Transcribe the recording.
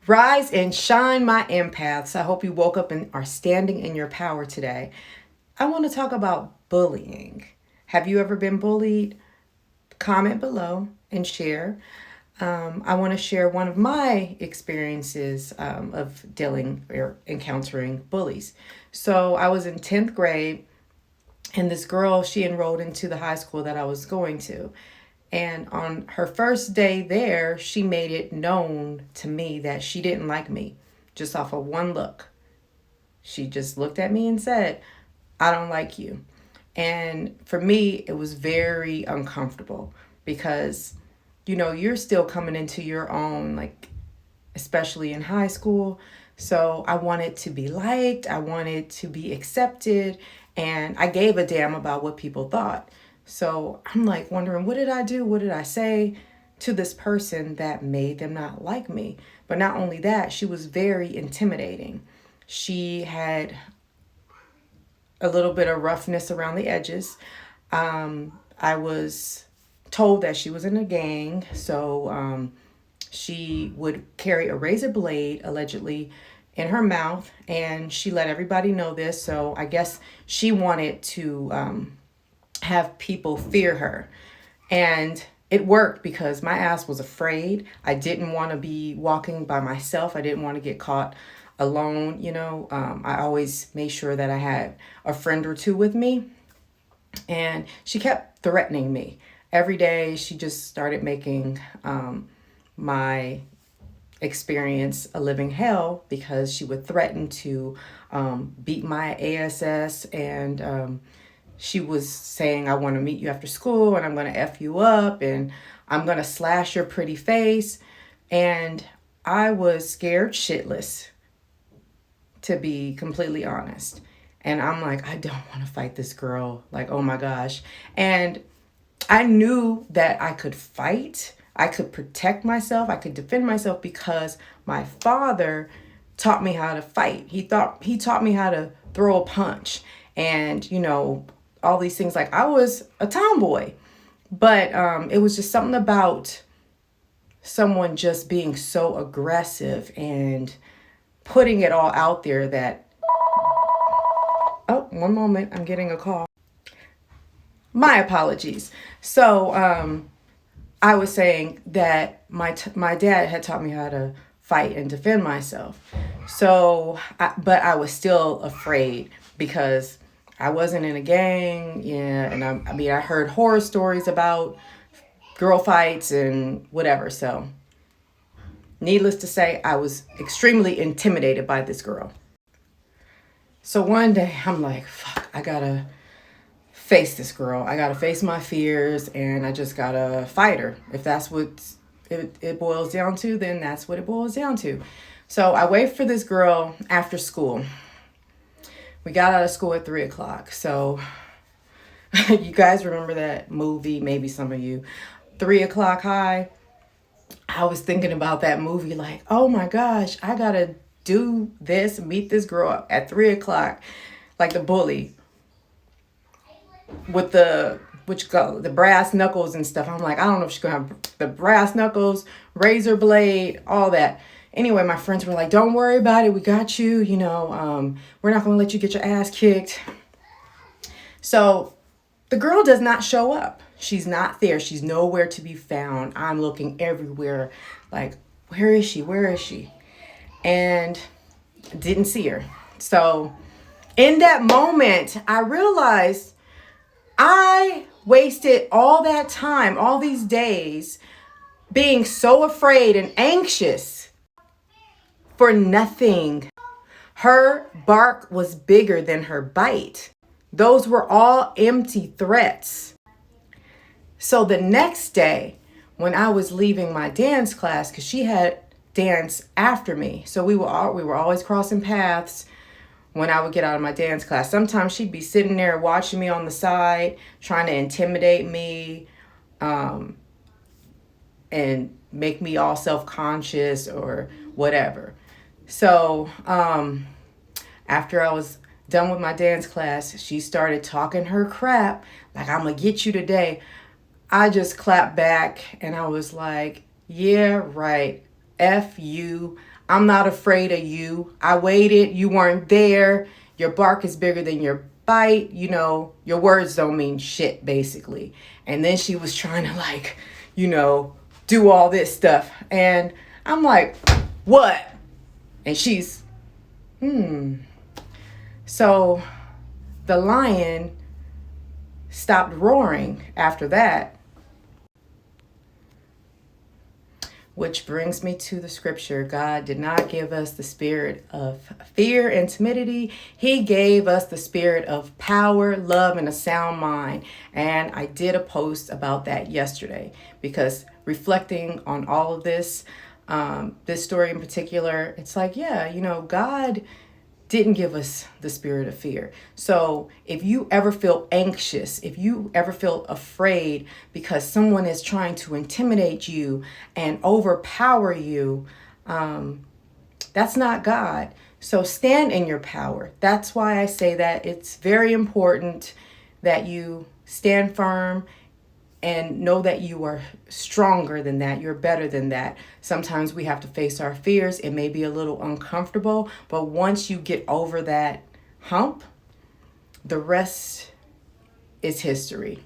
Rise and shine, my empaths. I hope you woke up and are standing in your power today. I want to talk about bullying. Have you ever been bullied? Comment below and share. I want to share one of my experiences of dealing or encountering bullies. So I was in 10th grade, and this girl, she enrolled into the high school that I was going to. And on her first day there, she made it known to me that she didn't like me just off of one look. She just looked at me and said, I don't like you. And for me, it was very uncomfortable because, you're still coming into your own, like, especially in high school. So I wanted to be liked, I wanted to be accepted, and I gave a damn about what people thought. So I'm like wondering, what did I do? What did I say to this person that made them not like me? But not only that, she was very intimidating. She had a little bit of roughness around the edges. I was told that she was in a gang, so she would carry a razor blade allegedly in her mouth, and she let everybody know this. So I guess she wanted to have people fear her. And it worked because my ass was afraid. I didn't want to be walking by myself. I didn't want to get caught alone. I always made sure that I had a friend or two with me. And she kept threatening me. Every day she just started making my experience a living hell because she would threaten to beat my ass, and she was saying, I want to meet you after school and I'm going to F you up and I'm going to slash your pretty face. And I was scared shitless, to be completely honest. And I'm like, I don't want to fight this girl. Like, oh my gosh. And I knew that I could fight. I could protect myself. I could defend myself because my father taught me how to fight. He taught me how to throw a punch and, all these things. Like, I was a tomboy, but it was just something about someone just being so aggressive and putting it all out there that, oh, one moment, I'm getting a call. My apologies. So I was saying that my dad had taught me how to fight and defend myself. So, but I was still afraid because I wasn't in a gang. Yeah, and I heard horror stories about girl fights and whatever. So, needless to say, I was extremely intimidated by this girl. So one day I'm like, fuck, I gotta face this girl. I gotta face my fears, and I just gotta fight her. If that's what it boils down to, then that's what it boils down to. So I wait for this girl after school. We got out of school at 3:00. So you guys remember that movie, maybe some of you, 3:00 High? I was thinking about that movie like, oh my gosh, I gotta do this, meet this girl at 3:00, like the bully with the brass knuckles and stuff. I'm like, I don't know if she's gonna have the brass knuckles, razor blade, all that. Anyway, my friends were like, don't worry about it. We got you. We're not going to let you get your ass kicked. So the girl does not show up. She's not there. She's nowhere to be found. I'm looking everywhere. Like, where is she? Where is she? And didn't see her. So in that moment, I realized I wasted all that time, all these days, being so afraid and anxious for nothing. Her bark was bigger than her bite. Those were all empty threats. So the next day, when I was leaving my dance class, because she had dance after me, so we were always crossing paths when I would get out of my dance class. Sometimes she'd be sitting there watching me on the side, trying to intimidate me, and make me all self-conscious or whatever. So after I was done with my dance class, she started talking her crap, like, I'm gonna get you today. I just clapped back and I was like, yeah, right. F you. I'm not afraid of you. I waited. You weren't there. Your bark is bigger than your bite. You know, your words don't mean shit, basically. And then she was trying to, like, you know, do all this stuff. And I'm like, what? And she's, So the lion stopped roaring after that. Which brings me to the scripture. God did not give us the spirit of fear and timidity. He gave us the spirit of power, love, and a sound mind. And I did a post about that yesterday because reflecting on all of this, this story in particular, it's like, yeah, you know, God didn't give us the spirit of fear. So if you ever feel anxious, if you ever feel afraid because someone is trying to intimidate you and overpower you, that's not God. So stand in your power. That's why I say that it's very important that you stand firm and know that you are stronger than that. You're better than that. Sometimes we have to face our fears. It may be a little uncomfortable, but once you get over that hump, the rest is history.